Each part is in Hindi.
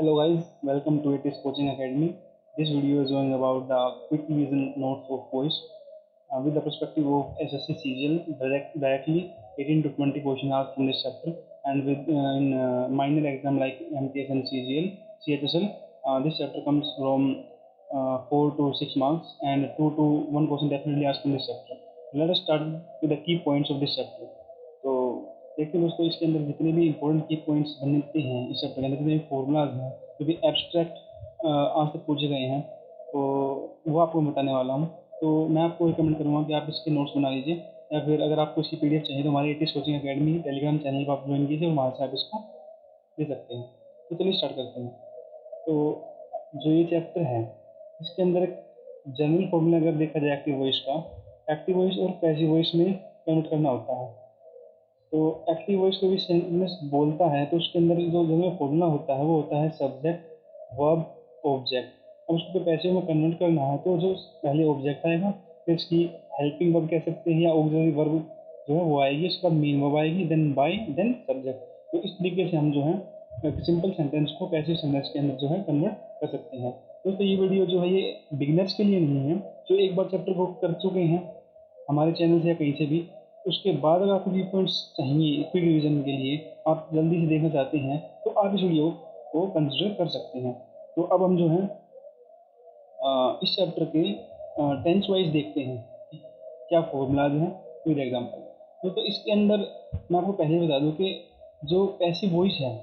Hello guys, welcome to IT's Coaching Academy. This video is going about the quick revision notes of voice with the perspective of SSC CGL directly 18 to 20 questions asked from this chapter, and with in minor exam like MTS and CGL, CHSL, this chapter comes from 4 to 6 marks and 2 to 1 question definitely asked from this chapter. Let us start with the key points of this chapter. तो देखिए दोस्तों, इसके अंदर जितने भी इंपॉर्टेंट की पॉइंट्स बनते हैं इस चैप्टर के अंदर, जितने भी फॉर्मूलाज हैं जो भी एब्स्ट्रैक्ट आज तक पूछे गए हैं, तो वो आपको बताने वाला हूँ। तो मैं आपको रिकमेंड करूँगा कि आप इसके नोट्स बना लीजिए, या फिर अगर आपको इसकी पीडीएफ चाहिए तो हमारे IT's coaching academy Telegram channel पर आप ज्वाइन कीजिए और वहाँ से आप इसको ले सकते हैं। तो चलिए स्टार्ट करते हैं। तो जो ये चैप्टर है इसके अंदर एक जनरल फॉर्मूला अगर देखा जाए एक्टिव वॉइस का, एक्टिव वॉइस और पैसिव वॉइस में कन्वर्ट करना होता है। तो एक्टिव वॉइस को भी सेंटेंस बोलता है तो उसके अंदर जो जनरल फॉर्मूला होता है वो होता है सब्जेक्ट वर्ब ऑब्जेक्ट। अब उसको पैसिव में कन्वर्ट करना है तो जो पहले ऑब्जेक्ट आएगा, फिर इसकी हेल्पिंग वर्ब कह सकते हैं या ऑक्सिलरी वर्ब जो है वो आएगी, उसके बाद मेन वर्ब आएगी, देन बाय, देन सब्जेक्ट। तो इस तरीके से हम जो है सिंपल सेंटेंस को पैसिव सेंटेंस के अंदर जो है कन्वर्ट कर सकते हैं। दोस्तों ये वीडियो जो है ये बिगनर्स के लिए नहीं है, जो एक बार चैप्टर को कर चुके हैं हमारे चैनल से या कहीं से भी, उसके बाद अगर आपको ये पॉइंट्स चाहिए क्विक रिवीजन के लिए, आप जल्दी से देखना चाहते हैं तो आप इस वीडियो को कंसिडर कर सकते हैं। तो अब हम जो है इस चैप्टर के टेंस वाइज देखते हैं कि क्या फॉर्मूलाज हैं विद एग्जाम्पल। तो इसके अंदर मैं आपको पहले बता दूं कि जो पैसिव वॉइस है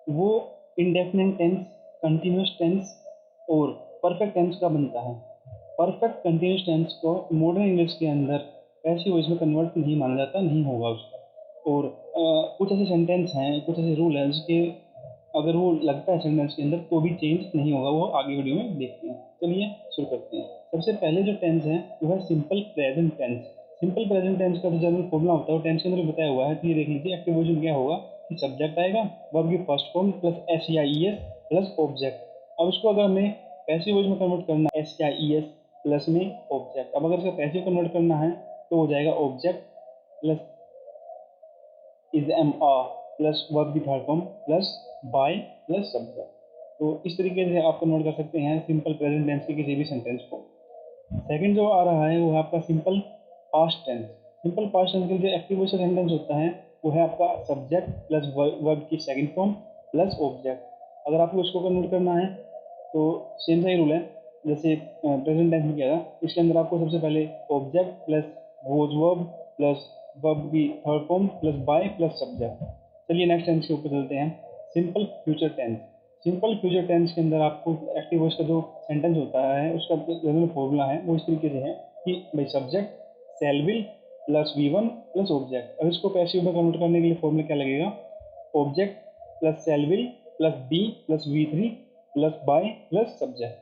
वो इंडेफिनिट टेंस, कंटिन्यूस टेंस और परफेक्ट टेंस का बनता है। परफेक्ट कंटिन्यूस टेंस को मॉडर्न इंग्लिश के अंदर पैसिव वॉइस में कन्वर्ट नहीं माना जाता, नहीं होगा उसका। और कुछ ऐसे सेंटेंस हैं, कुछ ऐसे रूल हैं जिसके अगर वो लगता है सेंटेंस के अंदर तो भी चेंज नहीं होगा, वो आगे वीडियो में देखते हैं। चलिए शुरू करते हैं। सबसे पहले जो टेंस है वो है simple present tense. Simple present tense का जो जनरल फॉर्मूला होता है वो टेंस के अंदर बताया हुआ है। तो ये देख लीजिए, एक्टिव वॉइस में क्या होगा कि सब्जेक्ट आएगा, वर्ब की first form plus SEIES plus object. अब इसको अगर हमें पैसिव वॉइस में कन्वर्ट करना है, SEIES प्लस में ऑब्जेक्ट। अब अगर इसका पैसिव कन्वर्ट करना है तो हो जाएगा object plus is am are plus verb की third form plus by plus subject. तो इस तरीके से आप कन्वर्ट कर सकते हैं सिंपल प्रेजेंट टेंस के किसी भी सेंटेंस को। सेकंड जो आ रहा है वो है आपका simple past tense. Simple past tense के लिए जो एक्टिव वॉइस सेंटेंस होता है वो है आपका सब्जेक्ट प्लस वर्ब की सेकंड फॉर्म प्लस ऑब्जेक्ट। अगर आपको इसको कन्वर्ट करना है तो सेम सा ही रूल है जैसे प्रेजेंट टेंस में किया था। इसके अंदर आपको सबसे पहले object plus was verb plus verb की third form plus by plus subject. चलिए नेक्स्ट टेंस के ऊपर चलते हैं, simple future tense. Simple future tense के अंदर आपको एक्टिव वॉइस का जो सेंटेंस होता है उसका जनरल फॉर्मूला है वो इस तरीके से है कि भाई subject shall will plus V1 plus object. अब इसको पैसिव में कन्वर्ट करने के लिए फॉर्मूला क्या लगेगा, object plus shall will plus B plus V3 plus by plus subject.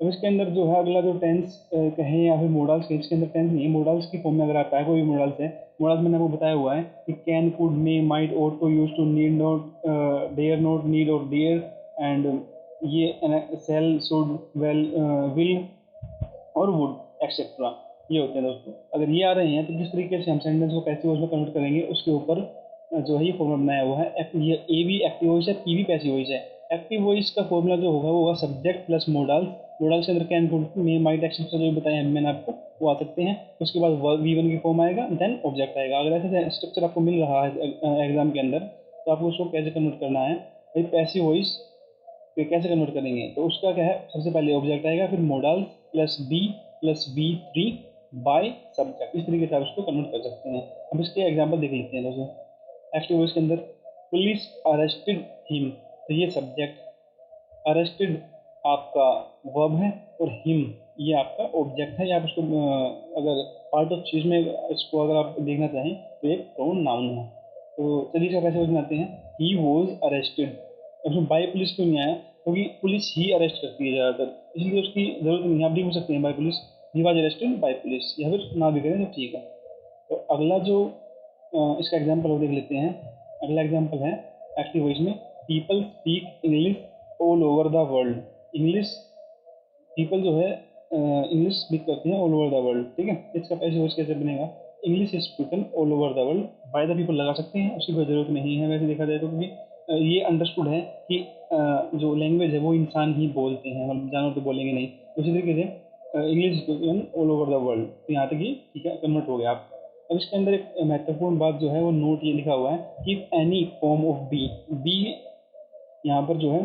अब इसके अंदर जो है अगला जो टेंस कहें या फिर मॉडल्स कहें, इसके अंदर टेंस नहीं है, मॉडल्स की फॉर्म में अगर आता है कोई भी मॉडल्स है, मॉडल्स मैंने आपको बताया हुआ है कि can, could, may, might, ought to, use to, need not, dare not, need और डेयर, एंड ये सेल, शुड, वेल, विल और वुड एक्सेट्रा, ये होते हैं दोस्तों। अगर ये आ रहे हैं तो किस तरीके से हम सेंटेंस को पैसिव वॉइस में कन्वर्ट करेंगे उसके ऊपर जो है ये फॉर्मूला बनाया हुआ है। ये ए भी एक्टिव वॉइस है, पी भी पैसिव वॉइस है। एक्टिव वॉइस का फॉर्मूला जो होगा वो होगा सब्जेक्ट प्लस मॉडल्स। मॉडल्स के अंदर can, could, may, might etcetera जो बताया मैंने आपको वो आ सकते हैं। उसके बाद V1 की फॉर्म आएगा, देन ऑब्जेक्ट आएगा। अगर ऐसे स्ट्रक्चर आपको मिल रहा है एग्जाम के अंदर तो आपको उसको कैसे कन्वर्ट करना है, भाई पैसिव वॉइस कैसे कन्वर्ट करेंगे तो उसका क्या है, सबसे पहले ऑब्जेक्ट आएगा, फिर models plus B plus V3 by subject. इस तरीके से आप उसको कन्वर्ट कर सकते हैं। अब इसके एग्जांपल देख लेते हैं दोस्तों। एक्टिव वॉइस के अंदर पुलिस अरेस्टेड हिम, तो ये सब्जेक्ट, अरेस्टेड आपका वर्ब है और हिम ये आपका ऑब्जेक्ट है। या आप इसको अगर पार्ट ऑफ चीज में इसको अगर आप देखना चाहें तो एक प्रोनाउन नाउन है। तो चलिए इसका कैसे बनाते हैं, ही वॉज अरेस्टेड। उसमें बाय पुलिस क्यों नहीं आया, क्योंकि पुलिस ही अरेस्ट करती है ज़्यादातर, इसलिए उसकी जरूरत नहीं है। आप लिख भी सकते हैं by police, he was arrested by police, या फिर ना भी करें तो ठीक है। तो अगला जो इसका एग्जाम्पल वो देख लेते हैं। अगला एग्जाम्पल है एक्टिव वॉइस में, people speak English all over the world. English people जो है इंग्लिश स्पीक करते हैं ऑल ओवर द वर्ल्ड, ठीक है। इसका पैसिव वॉइस कैसे बनेगा, English is spoken all over the world. By the people लगा सकते हैं, उसकी कोई ज़रूरत नहीं है वैसे देखा जाए तो, क्योंकि ये अंडरस्टूड है कि जो लैंग्वेज है वो इंसान ही बोलते हैं, मतलब जानवर तो बोलेंगे नहीं। उसी तरीके से English all over the world, तो यहाँ तक ये ठीक है, कन्वर्ट हो गया आपका। अब इसके अंदर एक महत्वपूर्ण बात जो है वो नोट ये लिखा हुआ है कि एनी फॉर्म ऑफ बी यहाँ पर जो है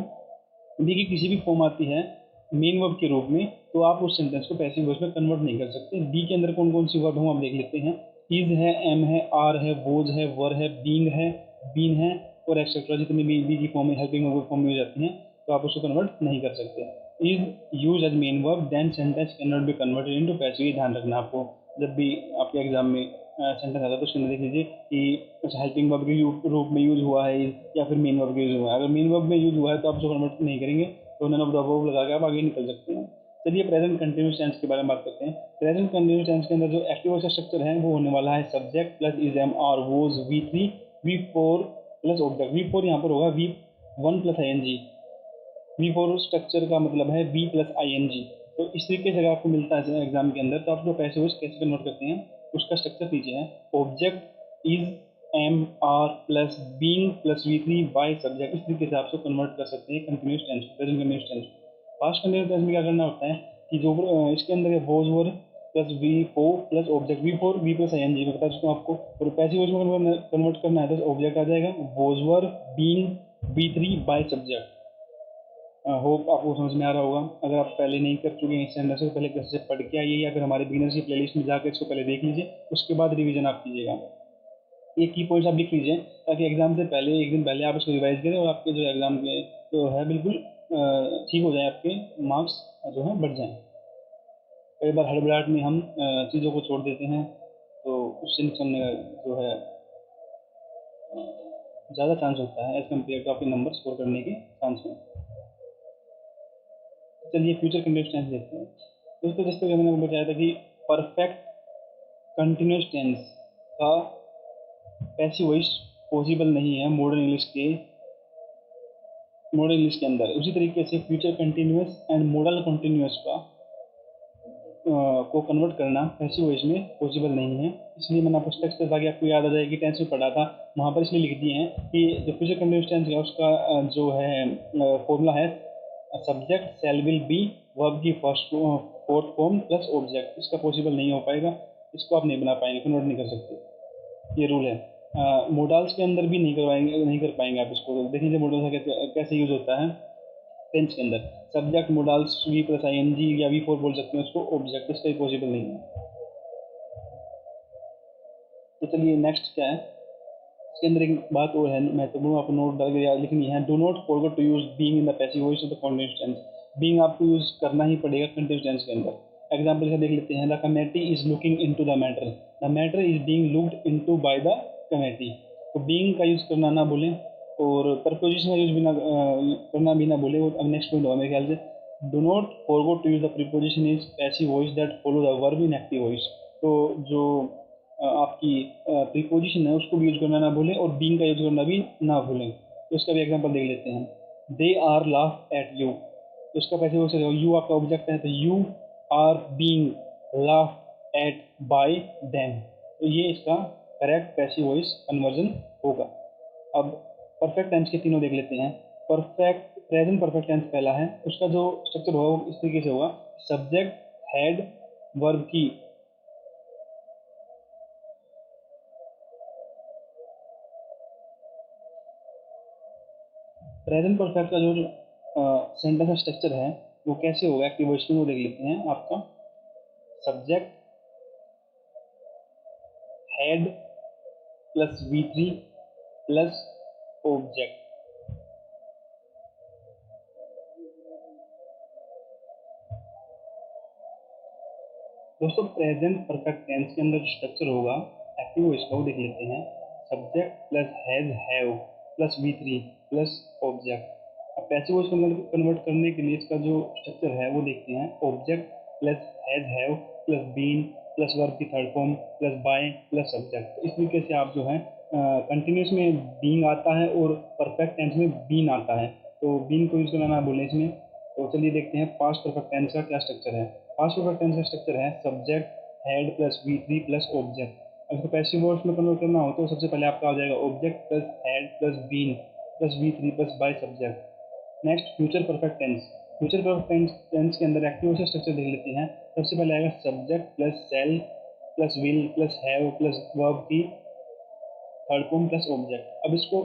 बी की किसी भी फॉर्म आती है मेन वर्ब के रूप में, तो आप उस सेंटेंस को पैसिव वॉइस में कन्वर्ट नहीं कर सकते। बी के अंदर कौन कौन सी वर्ब हम आप देख लेते हैं। इज है, एम है, आर है, वोज है, वर है, बीइंग है, बीन है और एक्सेट्रा, जितनी भी बी की फॉर्म में हेल्पिंग वर्ब फॉर्म में हो जाती हैं, तो आप उसको कन्वर्ट नहीं कर सकते। Is use as main verb then sentence can not be converted into passive. ये ध्यान रखना आपको, जब भी आपके एग्जाम में सेंटेंस आता है तो उसके अंदर देख लीजिए कि कुछ हेल्पिंग वर्ब के रूप में यूज हुआ है या फिर मेन वर्ब के यूज हुआ है। अगर मेन वर्ब में यूज हुआ है तो आप उसको कन्वर्ट नहीं करेंगे, तो नन ऑफ द अबव लगा के आप आगे निकल सकते हैं। चलिए प्रेजेंट कंटिन्यूस टेंस के बारे में बात करते हैं। प्रेजेंट कंटिन्यूस टेंस के अंदर जो एक्टिव वॉइस का स्ट्रक्चर है वो होने वाला है subject plus is, am, are, was, V3, V4 plus object. V4 यहाँ पर होगा V1 plus ING। V4 structure का मतलब है V प्लस ING। तो इस तरीके से अगर आपको मिलता है एग्जाम के अंदर, तो आप जो पैसिव वॉइस कैसे कन्वर्ट करते हैं उसका स्ट्रक्चर नीचे है। Object is, am, are plus being plus V3 by subject. इस तरीके से आप उसको कन्वर्ट कर सकते हैं continuous tense, present continuous tense. Past continuous tense में क्या करना होता है कि जो इसके अंदर है was were plus V4 plus object, V4 V plus ING मैं बता चुका हूँ आपको। और पैसिव वॉइस में कन्वर्ट करना है तो ऑब्जेक्ट आ जाएगा was were being V3 by subject. Hope आपको समझ में आ रहा होगा। अगर आप पहले नहीं कर चुके हैं इस सेंटेंस को, पहले कैसे पढ़ के आइए या फिर हमारे बिगिनर्स की प्लेलिस्ट में जाकर इसको पहले देख लीजिए, उसके बाद रिवीजन आप कीजिएगा। ये की पॉइंट्स आप लिख लीजिए ताकि एग्जाम से पहले एक दिन पहले आप इसको रिवाइज करें और आपके जो एग्जाम के जो है बिल्कुल ठीक हो जाए, आपके मार्क्स जो है बढ़ जाएँ। कई बार हड़बड़ाहट में हम चीज़ों को छोड़ देते हैं, तो उससे नुकसान जो है ज़्यादा चांस होता है एज़ कम्पेयर टू आपके नंबर स्कोर करने के चांस में। चलिए फ्यूचर कंटिन्यूस टेंस देखते हैं। दोस्तों जिस तरह मैंने बताया था कि परफेक्ट कंटिन्यूस टेंस का पैसिव वॉइस पॉसिबल नहीं है मॉडर्न इंग्लिश के अंदर। उसी तरीके से future continuous and model continuous का को कन्वर्ट करना पैसिव वॉइस में पॉसिबल नहीं है। इसलिए मैंने आपको स्ट्रक्चर ताकि आपको याद आ जाए कि टेंस में पढ़ा था वहाँ पर इसलिए लिख दिए हैं कि जो फ्यूचर कंटिन्यूस टेंस है उसका जो है फॉर्मूला है subject shall will be verb की फोर्थ फॉर्म प्लस ऑब्जेक्ट। इसका पॉसिबल नहीं हो पाएगा, इसको आप नहीं बना पाएंगे, कन्वर्ट नहीं कर सकते, ये रूल है। मॉडल्स के अंदर भी नहीं कर पाएंगे आप इसको। देख लीजिए मॉडल का कैसे यूज होता है टेंस के अंदर। Subject models V plus ING या V4 बोल सकते हैं उसको, ऑब्जेक्ट इसका ही पॉसिबल नहीं है। तो चलिए नेक्स्ट क्या है, इसके अंदर एक बात और है महत्वपूर्ण, आपको नोट डाल के लिखनी है। Do not forget to use being in the passive voice of the continuous tense. Being आपको यूज करना ही पड़ेगा कंटीन्यूअस टेंस के अंदर। एग्जांपल से देख लेते हैं। The committee is looking into the matter, the matter is being looked into by the committee. तो बीइंग का यूज करना ना बोलें और प्रपोजिशन का यूज भी ना करना भी ना बोले। और अब नेक्स्ट पॉइंट होगा मेरे ख्याल से, do not forget to use the preposition is passive voice that follow the verb in active voice. तो जो आपकी प्रीपोजिशन है उसको भी यूज करना ना भूलें और बीइंग का यूज करना भी ना भूलें। तो इसका भी एग्जांपल देख लेते हैं। They are laugh at you, तो इसका पैसे हो सकता है, यू आपका ऑब्जेक्ट है तो you are being laugh at by them. तो ये इसका करेक्ट पैसिव वॉइस कन्वर्जन होगा। अब परफेक्ट टेंस के तीनों देख लेते हैं। परफेक्ट प्रेजेंट परफेक्ट टेंस पहला है, उसका जो स्ट्रक्चर होगा वो इस तरीके से होगा। सब्जेक्ट हैड वर्ब की प्रेजेंट परफेक्ट का जो सेंटेंस का स्ट्रक्चर है वो कैसे होगा एक्टिव वॉइस में, वो देख लेते हैं। आपका subject had plus V3 plus object. दोस्तों प्रेजेंट परफेक्ट टेंस के अंदर जो स्ट्रक्चर होगा एक्टिव वॉइस का वो देख लेते हैं। Subject plus has have plus V3 plus object. अब पैसिव वॉइस कन्वर्ट करने के लिए इसका जो स्ट्रक्चर है वो देखते हैं। Object plus has have plus been plus verb की third form plus by plus subject. इस तरीके से आप जो है कंटिन्यूस में बीइंग आता है और परफेक्ट टेंस में बीन आता है, तो बीन को यूज करना ना बोलें इसमें। तो चलिए देखते हैं पास्ट परफेक्ट टेंस का क्या स्ट्रक्चर है। पास्ट परफेक्ट टेंस का स्ट्रक्चर है subject had plus V3 plus object. अगर पैसिव वॉइस में कन्वर्ट करना हो तो सबसे पहले आपका आ जाएगा object plus had plus been plus V3 plus by subject. Next future perfect tense. Future perfect tense के अंदर एक्टिव वॉइस स्ट्रक्चर देख लेते हैं। सबसे पहले आएगा subject plus shall plus will plus have plus verb की थर्ड फॉर्म प्लस ऑब्जेक्ट। अब इसको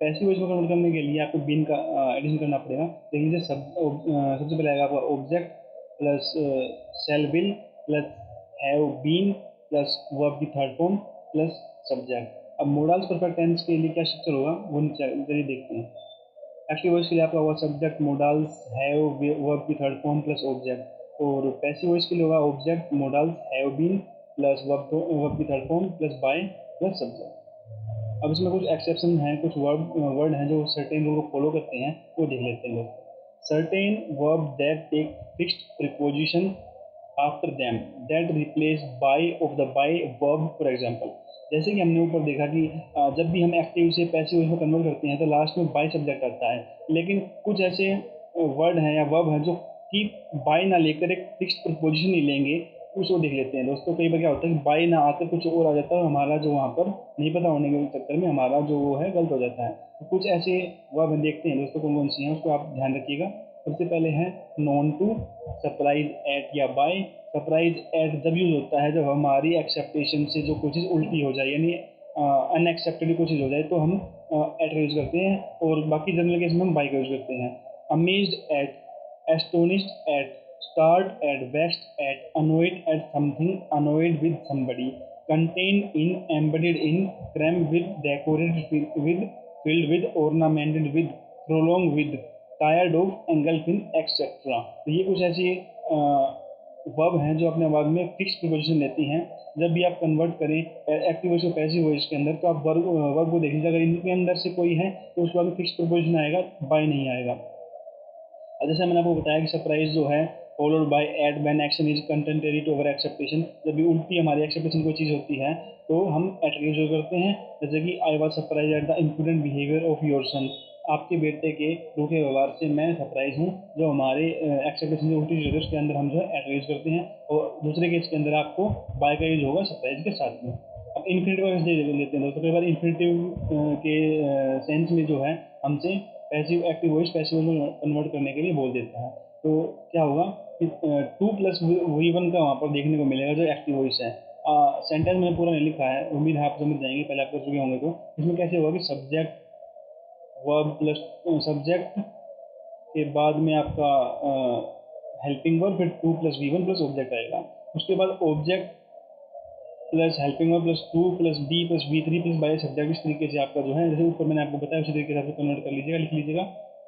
पैसिव वॉइस में कन्वर्ट करने के लिए आपको बीन का एडिशन करना पड़ेगा। देख लीजिए सबसे पहले आएगा आपका object plus shall will plus have been plus verb की थर्ड फॉर्म प्लस सब्जेक्ट। अब मोडल्स परफेक्ट टेंस के लिए क्या स्ट्रक्चर होगा वो नीचे चलिए देखते हैं। एक्टिव वॉइस के लिए आपका होगा सब्जेक्ट मोडल्स हैव वर्ब की थर्ड फॉर्म प्लस ऑब्जेक्ट, और पैसिव वॉइस के लिए होगा object modals have been plus verb की third form plus by plus subject. अब इसमें कुछ एक्सेप्शन हैं, कुछ वर्ड हैं जो सर्टेन रूल को फॉलो करते हैं, वो देख लेते हैं दोस्तों। Certain verb that take fixed preposition after them that replace by of the by verb. For example, जैसे कि हमने ऊपर देखा कि जब भी हम एक्टिव से पैसिव में कन्वर्ट करते हैं तो लास्ट में बाय सब्जेक्ट आता है, लेकिन कुछ ऐसे वर्ड हैं या वर्ब हैं जो कि बाय ना लेकर एक फिक्स्ड प्रीपोजिशन नहीं लेंगे, उसको देख लेते हैं दोस्तों। कई बार क्या होता है कि बाय ना आकर कुछ और आ जाता है और हमारा जो वहाँ पर नहीं पता होने के चक्कर में हमारा जो वो है गलत हो जाता है। तो कुछ ऐसे वर्ब देखते हैं दोस्तों कौन कौन सी हैं, उसको आप ध्यान रखिएगा। सबसे पहले है नॉन टू, सरप्राइज एट या बाय। सरप्राइज एट जब यूज होता है जब हमारी एक्सेप्टेशन से जो कोई चीज़ उल्टी हो जाए, यानी अनएक्सेप्टेड कोई चीज़ हो जाए तो हम एट का यूज़ करते हैं, और बाकी जनरल केस में हम बाय का यूज़ करते हैं। Amazed at, astonished at, start at, vexed at, annoyed at something, annoyed with somebody, contained in, embedded in, crammed with, decorated with, filled with, ornamented with, prolonged with, tired of, engulfed in, etc. तो ये कुछ ऐसी वर्ब हैं जो अपने बाद में फिक्स प्रीपोजिशन लेती हैं। जब भी आप कन्वर्ट करें एक्टिव वॉइस को पैसिव वॉइस के अंदर, तो आप वर्ब को देख लीजिए, अगर इनके अंदर से कोई है तो उसके बाद में फिक्स प्रीपोजिशन आएगा, बाय नहीं आएगा। जैसे मैंने आपको बताया कि सरप्राइज जो है followed by at when action is contrary to our expectation, जब भी उल्टी हमारी एक्सेप्टेशन कोई चीज़ होती है तो हम एट का यूज करते हैं। जैसे कि I was surprise at the imprudent behaviour of your son, आपके बेटे के रूखे व्यवहार से मैं सरप्राइज हूँ। जो हमारे एक्सेप्टेशन जो उल्टी चीज़ होती है उसके अंदर हम जो है एट का यूज करते हैं, और दूसरे केस के अंदर आपको बाय का यूज होगा सरप्राइज के साथ में। अब इन्फिनेटिव का लेते हैं दोस्तों। कई बार इन्फिनेटिव के सेंस में जो है हमसे पैसिव एक्टिव वॉइस पैसिव में कन्वर्ट करने के लिए बोल देता है, तो क्या होगा कि टू प्लस V1 का वहाँ पर देखने को मिलेगा जो एक्टिव वॉइस है। सेंटेंस मैंने पूरा नहीं लिखा है, उम्मीद है आप समझ जाएंगे, पहले आप कर चुके होंगे। तो इसमें कैसे होगा कि सब्जेक्ट वर्ब प्लस सब्जेक्ट के बाद में आपका हेल्पिंग वर्ब, फिर to plus V1 plus object आएगा। उसके बाद object plus helping verb plus to plus be plus V3 plus by subject. इस तरीके से आपका जो है, जैसे ऊपर मैंने आपको बताया उसी तरीके से आप कन्वर्ट कर लीजिएगा, लिख लीजिएगा।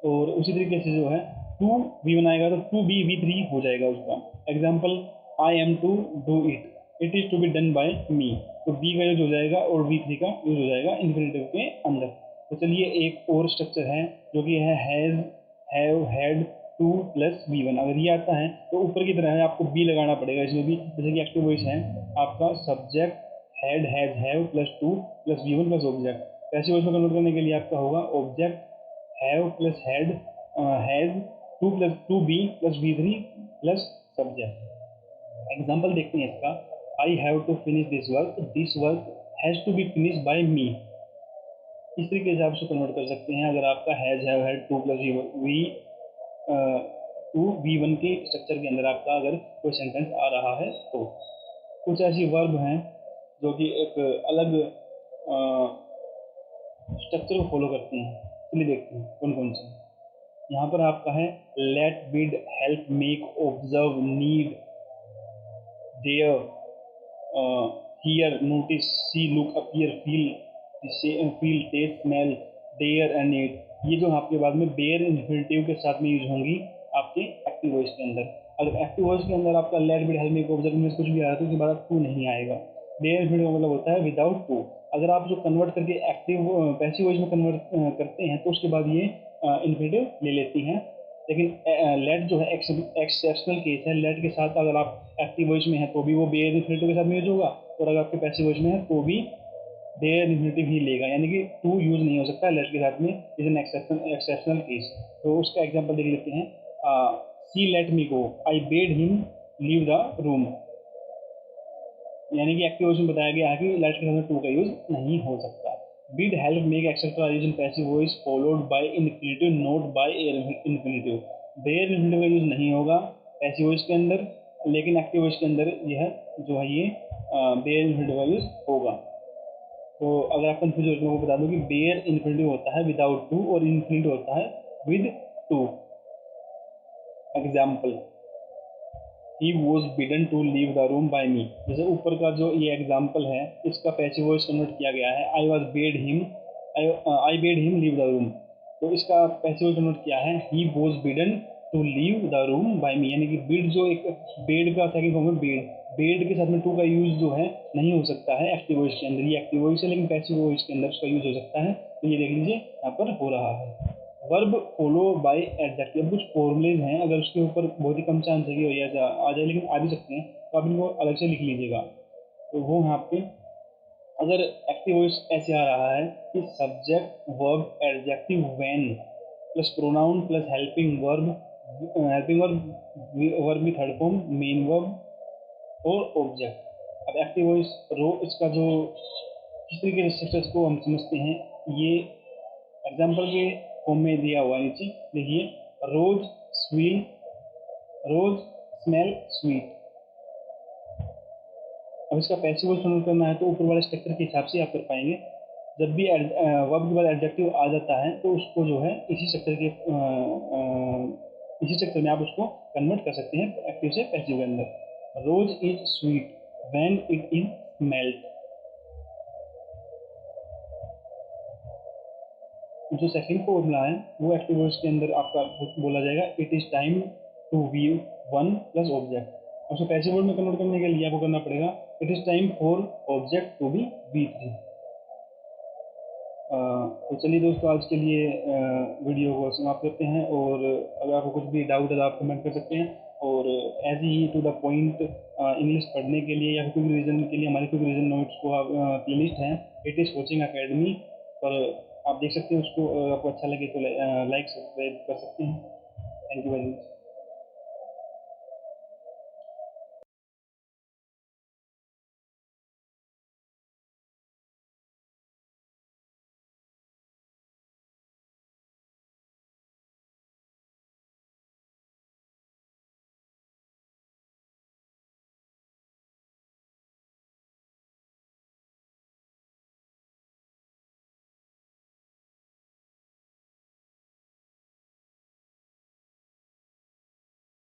और उसी तरीके से जो है टू V1 आएगा तो टू बी V3 हो जाएगा उसका। Example, I am to do it, it is to be done by me, तो बी का यूज हो जाएगा और V3 का यूज हो जाएगा इन्फिनेटिव के अंदर। तो चलिए एक और स्ट्रक्चर है जो कि है has, have, had, to plus V1। अगर ये आता है तो ऊपर की तरह है आपको बी लगाना पड़ेगा इसमें भी। जैसे कि एक्टिव वॉइस है आपका subject had, has, have plus to plus V1 plus object. Passive voice में कन्वर्ट करने के लिए आपका होगा object have plus had, has, to plus to be plus V3 plus subject. Example देखते हैं इसका, I have to finish this work has to be finish by me. इस तरीके से आप इसको कन्वर्ट कर सकते हैं अगर आपका has, have, had, to plus to V1 के स्ट्रक्चर के अंदर आपका अगर कोई सेंटेंस आ रहा है तो। कुछ ऐसी वर्ब हैं जो कि एक अलग स्ट्रक्चर को फॉलो करती हैं, चलिए देखते हैं कौन कौन से। यहाँ पर आपका है let, bid, help, make, observe, need, dare, hear, notice, see, look, appear, feel, taste, smell, dare and need. ये जो आपके बाद में बेयर इन्फिनेटिव के साथ में यूज होंगी आपके एक्टिव वॉइस के अंदर। अगर एक्टिव वॉइस के अंदर आपका let, bid, help, make, observe में कुछ भी आ रहा है तो उसके बाद टू नहीं आएगा। बेयर इन्फिनेटिव का मतलब होता है विदाउट टू। अगर आप जो कन्वर्ट करके एक्टिव पैसिव वॉइस में कन्वर्ट करते हैं तो उसके बाद ये इन्फिनेटिव ले लेती हैं। लेकिन लेट जो है एक्सेप्शनल केस है, लेट के साथ अगर आप एक्टिव वॉइस में है तो भी वो बेयर इन्फिनेटिव के साथ में यूज होगा, और अगर आपके पैसिव वॉइस में है तो भी बेयर इन्फिनेटिव ही लेगा, यानी कि टू यूज नहीं हो सकता लेट के साथ में, इज एन एक्सेप्शनल केस। तो उसका एग्जांपल देख लेते हैं। She let me go, I bade him leave the room, यानी कि एक्टिव वॉइस में बताया गया है कि लेट के साथ में टू का यूज नहीं हो सकता। Did help make etcetera use passive voice followed by infinitive not by infinitive. Their infinitive का यूज नहीं होगा पैसिव वॉइस के अंदर, लेकिन एक्टिव वॉइस के अंदर यह जो है ये बेयर इन्फिनेटिव का यूज होगा। तो अगर आप कंफ्यूज हो तो मैं बता दूं कि बेयर इन्फिनेटिव होता है विदाउट टू और इन्फिनेटिव होता है with to. Example, he was bidden to leave the room by me. जैसे ऊपर का जो ये एग्जाम्पल है इसका पैसिव वॉइस कन्वर्ट किया गया है, I was bade him, I bade him leave the room. तो इसका पैसिव वॉइस कन्वर्ट किया है, he was bidden to leave the room by me. यानी कि बिड जो एक बेड का सेकंड फॉर्म है बेड, बेड के साथ में टू का यूज जो है नहीं हो सकता है एक्टिव वॉइस के अंदर। ये एक्टिव वॉइस है लेकिन पैसिव वॉइस के अंदर उसका यूज हो सकता है। तो ये देख लीजिए यहाँ पर हो रहा है। वर्ब फॉलो बाय एडजेक्टिव, कुछ फॉर्मुलेज हैं, अगर उसके ऊपर बहुत ही कम चांस है कि ये आ जाए लेकिन आ भी सकते हैं, तो आप इनको अलग से लिख लीजिएगा। तो वो यहाँ पे अगर एक्टिव वॉइस ऐसे आ रहा है कि subject verb adjective when plus pronoun plus helping verb, verb की थर्ड फॉर्म मेन वर्ब और ऑब्जेक्ट। अब एक्टिव वॉइस रो इसका जो किस तरीके से स्ट्रक्चर को हम समझते हैं, ये एग्जाम्पल के फॉर्म में दिया हुआ है नीचे देखिए, रोज स्वीट, रोज स्मेल स्वीट। अब इसका पैसिव वॉइस कन्वर्ट करना है तो ऊपर वाले स्ट्रक्चर के हिसाब से आप कर पाएंगे। जब भी वर्ब के बाद एडजेक्टिव आ जाता है तो उसको जो है इसी स्ट्रक्चर में आप उसको कन्वर्ट कर सकते हैं एक्टिव से पैसिव के अंदर। Rose is sweet when it is smelled. जो सेकंड फॉर्मूला है वो एक्टिव वॉइस के अंदर आपका बोला जाएगा, it is time to V one plus object. उसको पैसिव वर्ड में कन्वर्ट करने के लिए आपको करना पड़ेगा, it is time for object to be V3। तो चलिए दोस्तों आज के लिए वीडियो को समाप्त करते हैं, और अगर आपको कुछ भी डाउट है तो आप कमेंट कर सकते हैं। और एज ही टू द पॉइंट इंग्लिश पढ़ने के लिए या फिर क्विक रिविजन के लिए हमारे क्विक रिविजन नोट्स को आप प्ले लिस्ट है इट इज़ कोचिंग अकेडमी पर आप देख सकते हैं उसको। आपको अच्छा लगे तो लाइक सब्सक्राइब कर सकते हैं। Thank you very much.